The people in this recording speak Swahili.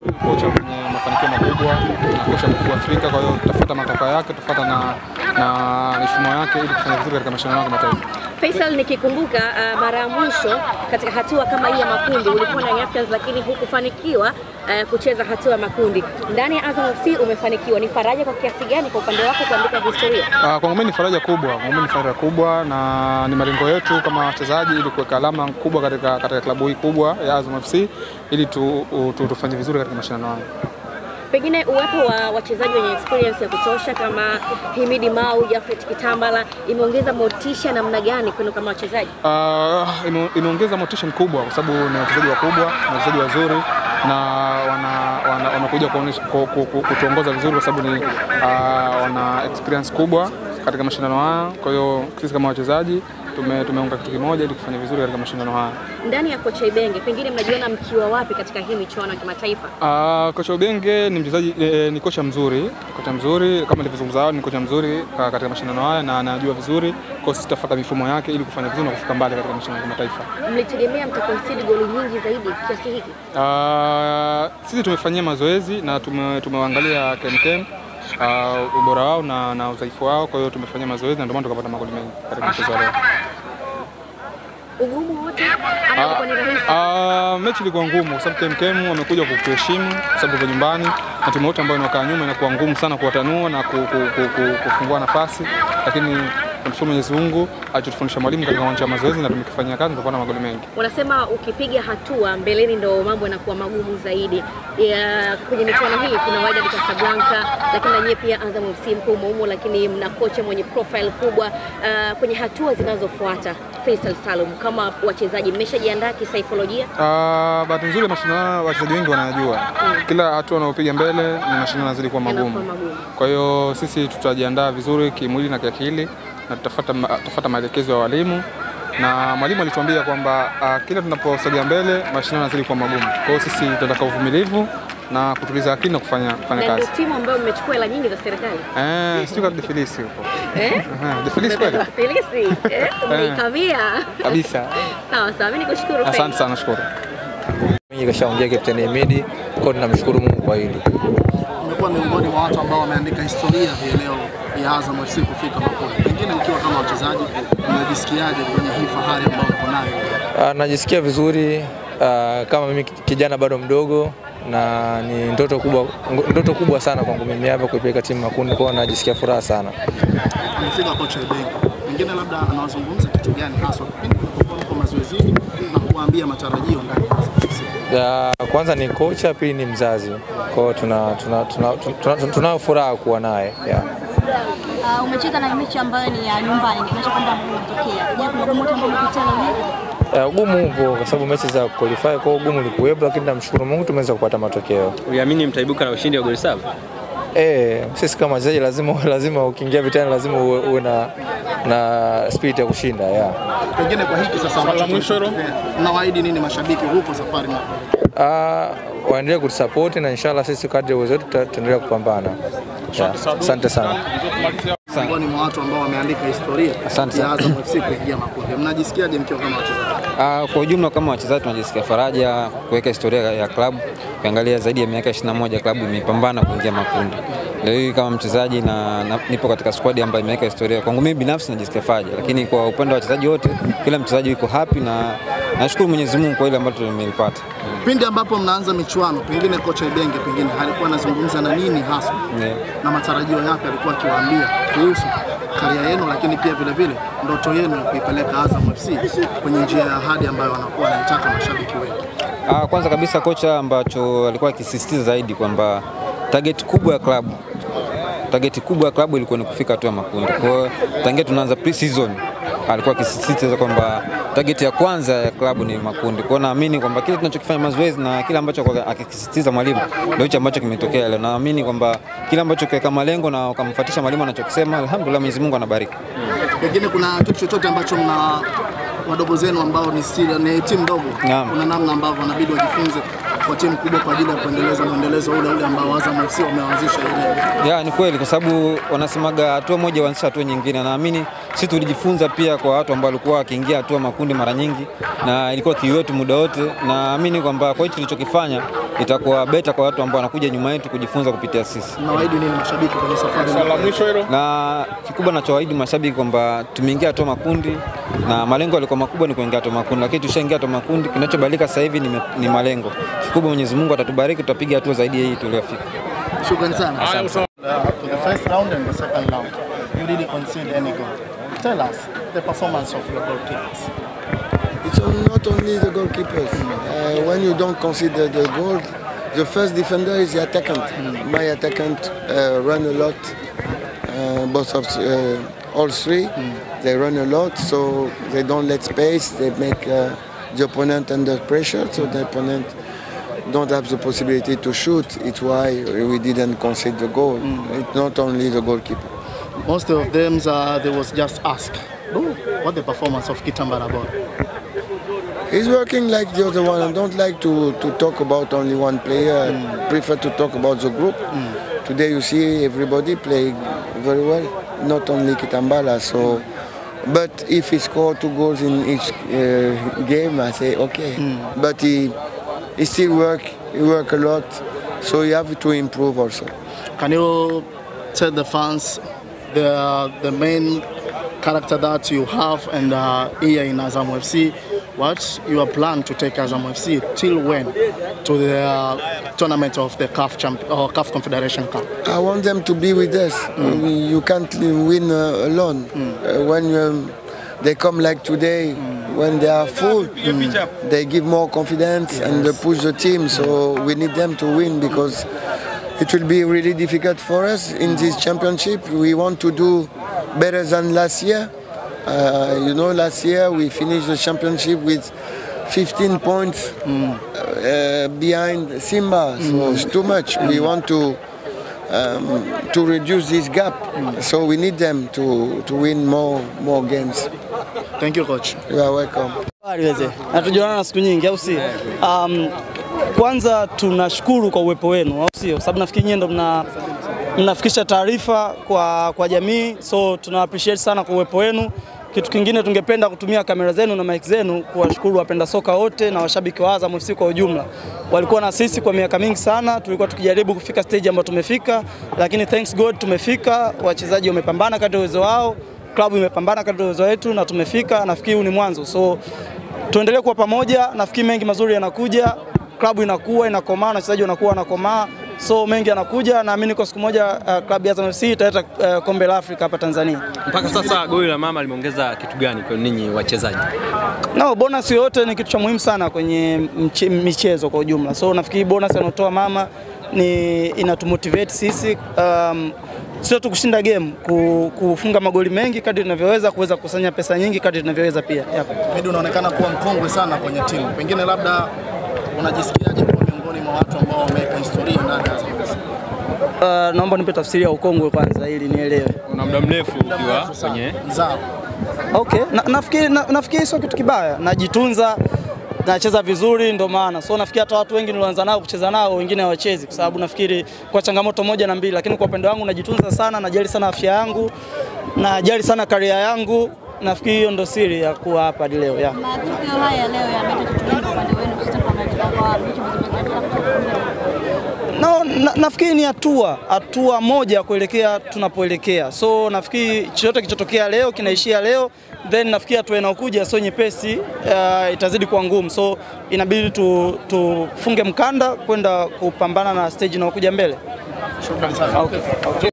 Kocha mwenye mafanikio makubwa na kocha mkubwa Afrika, kwa hiyo tutafuata matokeo yake, tutafuata na mifumo yake ili kufanya vizuri katika mashindano ya kimataifa. Faisal, nikikumbuka mara ya mwisho katika hatua kama hii ya makundi ulikuwa na Young Africans, lakini hukufanikiwa kucheza hatua ya makundi. Ndani ya Azam FC umefanikiwa. Ni faraja kwa kiasi gani kwa upande wako kuandika historia? Kwangu mimi ni faraja kubwa, na ni malengo yetu kama wachezaji ili kuweka alama kubwa katika klabu hii kubwa ya Azam FC ili tufanye vizuri katika mashindano haya. Pengine uwepo wa wachezaji wenye experience ya kutosha kama Himidi Mau, Jafet Kitambala imeongeza motisha namna gani kwenu kama wachezaji? Imeongeza motisha mkubwa kwa sababu ni wachezaji wakubwa, ni wachezaji wazuri na wanakuja kutuongoza vizuri kwa sababu ni wana experience kubwa katika mashindano haya. Kwa hiyo sisi kama wachezaji tumeunga kitu kimoja ili kufanya vizuri katika mashindano haya. Ndani ya kocha Ibenge, pengine mnajiona mkiwa wapi katika hii michuano ya kimataifa? Kocha Ibenge ni mchezaji, ni kocha mzuri kama nilivyozungumza awali, ni kocha mzuri katika mashindano haya na anajua vizuri. Kwa hiyo sisi tutafuata mifumo yake ili kufanya vizuri na kufika mbali katika mashindano ya kimataifa. Mlitegemea mtaconcede goli nyingi zaidi kiasi hiki? Sisi tumefanyia mazoezi na tumewaangalia KMKM ubora wao na udhaifu wao, kwa hiyo tumefanyia mazoezi na ndio maana tukapata magoli mengi katika mchezo wa leo. Ugumu wote ambao ni rahisi? Mechi ilikuwa ngumu kwa sababu KMKM wamekuja kutuheshimu kwa sababu kwa nyumbani, na timu yote ambayo inakaa nyuma inakuwa ngumu sana kuwatanua na kufungua nafasi, lakini tunashukuru Mwenyezi Mungu alitufundisha mwalimu katika uwanja wa mazoezi na tumekifanyia kazi, tukapata magoli mengi. Wanasema ukipiga hatua mbeleni ndio mambo yanakuwa magumu zaidi. Kwenye michuano hii kuna Wydad Casablanca, lakini na nyie pia Azam FC mko humo, lakini mna kocha mwenye profile kubwa. Kwenye hatua zinazofuata, Faisal Salum, kama wachezaji mmeshajiandaa kisaikolojia? Bahati nzuri mashindano wachezaji wengi wanajua kila hatua wanaopiga mbele ni mashindano yanazidi kuwa magumu. Kwa hiyo sisi tutajiandaa vizuri kimwili na kiakili na tutafuata maelekezo ya walimu, na mwalimu alituambia kwamba kila tunaposogea mbele mashindano yanazidi kuwa magumu. Kwa hiyo sisi tunataka uvumilivu na kutuliza akili na kufanya kazi. Ndio timu ambayo mmechukua hela nyingi za serikali. Sio kama Defilisi huko. Defilisi kweli? Defilisi. Mmekamia. Kabisa. Sawa, mimi nikushukuru. Asante sana, nashukuru. Mimi kashaongea Captain Himidi, kwa tunamshukuru Mungu kwa hili. Umekuwa miongoni mwa watu ambao wameandika historia hii leo ya Azam FC kufika makundi. Pengine mkiwa kama wachezaji mnajisikiaje kwenye hii fahari ambayo mko nayo? Najisikia vizuri kama mimi kijana bado mdogo, na ni ndoto kubwa sana kwangu mimi hapa kuipeleka timu makundi, kwa najisikia furaha sana. Umefika kocha Ibenge, pengine labda anawazungumza kitu gani hasa pindi mko mazoezini na kuambia matarajio ndani ya Azam FC? Kwanza ni kocha, pili ni mzazi. Kwa hiyo tuna furaha kuwa naye. Umecheza na mechi ambayo ni ya nyumbani, kimesha kwamba kutokea. Je, kuna ugumu ambao umepitia leo? Ugumu upo kwa sababu mechi za qualify, kwa ugumu ulikuwepo, lakini namshukuru Mungu tumeweza kupata matokeo. Uliamini mtaibuka na ushindi wa goli 7? Sisi kama wachezaji lazima ukiingia vitani lazima uwe na spirit ya kushinda. Pengine kwa hiki sasa ambacho mnawaahidi nini mashabiki huko safari na waendelee kutusupport na inshallah sisi kadri uwezo wetu tutaendelea kupambana. Asante sana. Miongoni mwa watu ambao wameandika historia ya Azam FC kuingia makundi. Mnajisikiaje mkiwa kama wachezaji? Kwa ujumla kama wachezaji tunajisikia faraja kuweka historia ya klabu. Ukiangalia zaidi ya miaka 21 klabu imepambana kuingia makundi. Leo hii kama mchezaji na nipo katika squad ambayo imeweka historia. Kwangu mimi binafsi najisikia faraja, lakini kwa upande wa wachezaji wote kila mchezaji yuko happy na nashukuru Mwenyezi Mungu kwa ile ambayo tumelipata. Pindi ambapo mnaanza michuano, pengine kocha Ibenge pengine alikuwa anazungumza na nini hasa? Na matarajio yake alikuwa akiwaambia kuhusu karia yenu, lakini pia vile ndoto yenu ya kuipeleka Azam FC kwenye njia ya ahadi ambayo wanakuwa wanataka mashabiki wengi? Kwanza kabisa kocha ambacho alikuwa akisisitiza zaidi kwamba target kubwa ya klabu ilikuwa ni kufika hatua ya makundi. Kwa hiyo tangia tunaanza pre-season alikuwa akisisitiza kwamba target ya kwanza ya klabu ni makundi. Kwa hiyo naamini kwamba kile tunachokifanya mazoezi na kile ambacho akisisitiza mwalimu ndio hicho ambacho kimetokea leo. Naamini kwamba kile ambacho kiweka malengo na ukamfuatisha mwalimu anachokisema, alhamdulillah Mwenyezi Mungu anabariki. Pengine kuna kitu chochote ambacho mna wadogo zenu ambao ni timu ndogo, kuna namna ambavyo wanabidi wajifunze kwa timu kubwa kwa ajili ya kuendeleza maendelezo ule ambao Azam FC wameanzisha ile? Ni kweli kwa sababu wanasemaga hatua moja huanzisha hatua nyingine. Naamini sisi tulijifunza pia kwa watu ambao walikuwa wakiingia hatua makundi mara nyingi na ilikuwa kiu yetu muda wote. Naamini kwamba kwa hicho tulichokifanya itakuwa beta kwa watu ambao wanakuja nyuma yetu kujifunza kupitia sisi. Nawaahidi nini mashabiki kwenye safari? La mwisho hilo. Na kikubwa nachowaahidi mashabiki kwamba tumeingia hatua makundi na malengo yalikuwa makubwa ni kuingia hatua makundi, lakini tushaingia hatua makundi, kinachobadilika sasa hivi ni malengo. Kikubwa Mwenyezi Mungu atatubariki, tutapiga hatua zaidi ya hii tuliyofika. Shukrani sana. To the first round and the second round, you didn't concede any goal. Tell us the performance of your goalkeepers. It's not only the goalkeepers. When you don't consider the goal, the first defender is the attackant. My attackant run a lot, both of all three. They run a lot, so they don't let space. They make the opponent under pressure, so the opponent don't have the possibility to shoot. It's why we didn't concede the goal. It's not only the goalkeeper. Most of them, they was just asked, what the performance of Kitambala about? He's working like the other one. I don't like to talk about only one player. I prefer to talk about the group. Today you see everybody playing very well, not only Kitambala. So, but if he scored 2 goals in each game, I say okay. But he still he work a lot, so you have to improve also. Can you tell the fans the main character that you have and here in Azam FC, what your plan to take Azam FC till when to the tournament of the CAF Confederation Cup? I want them to be with us. You can't win alone. When they come like today, when they are full, they give more confidence and they push the team. So we need them to win because it will be really difficult for us in this championship. We want to do better than last year. Last year we finished the championship with 15 points behind Simba, so it's too much. We want to reduce this gap, so we need them to win more games. Thank you, coach. You are welcome. Hatujaona siku nyingi au si? Kwanza tunashukuru kwa uwepo wenu au sio? Sababu nafikiri nyinyi ndo mnafikisha taarifa kwa jamii, so tuna appreciate sana kwa uwepo wenu. Kitu kingine tungependa kutumia kamera zenu na mic zenu kuwashukuru wapenda soka wote na washabiki wa Azam FC kwa ujumla. Walikuwa na sisi kwa miaka mingi sana, tulikuwa tukijaribu kufika stage ambayo tumefika, lakini thanks God tumefika, wachezaji wamepambana kadri uwezo wao, klabu imepambana kadri uwezo wetu na tumefika. Nafikiri huu ni mwanzo. So tuendelee kuwa pamoja, nafikiri mengi mazuri yanakuja, klabu inakuwa inakomaa, wachezaji wanakuwa wanakomaa. So mengi yanakuja, naamini kwa siku moja klabu ya Azam FC italeta kombe la Afrika hapa Tanzania. Mpaka sasa goli la mama limeongeza kitu gani kwa ninyi wachezaji? Bonus yote ni kitu cha muhimu sana kwenye michezo kwa ujumla. So nafikiri bonus anotoa mama inatumotivate sisi sio tu kushinda game, kufunga magoli mengi kadri tunavyoweza, kuweza kukusanya pesa nyingi kadri tunavyoweza pia. Mimi unaonekana kuwa mkongwe sana kwenye timu. Pengine labda unajisikiaje kuwa miongoni mwa watu ambao wameweka historia ndani ya Azam FC? Naomba nipe tafsiri ya ukongwe kwanza ili nielewe. Una muda mrefu ukiwa kwenye mzao. Okay, nafikiri sio kitu kibaya. Najitunza, nacheza vizuri ndio maana. So nafikiri hata watu wengi nilianza nao kucheza nao wengine hawachezi kwa sababu nafikiri kwa changamoto moja na mbili, lakini kwa upande wangu najitunza sana, najali sana afya yangu, najali sana career yangu. Nafikiri hiyo ndio siri ya kuwa hapa hadi leo. Matukio haya leo yameleta kitu gani kwa upande wenu sisi kama nafikiri ni hatua moja kuelekea tunapoelekea. So nafikiri chochote kichotokea leo kinaishia leo, then nafikiri hatua inayokuja sio nyepesi, itazidi kuwa ngumu. So inabidi tufunge mkanda kwenda kupambana na stage inayokuja mbele. Shukrani sana. Okay.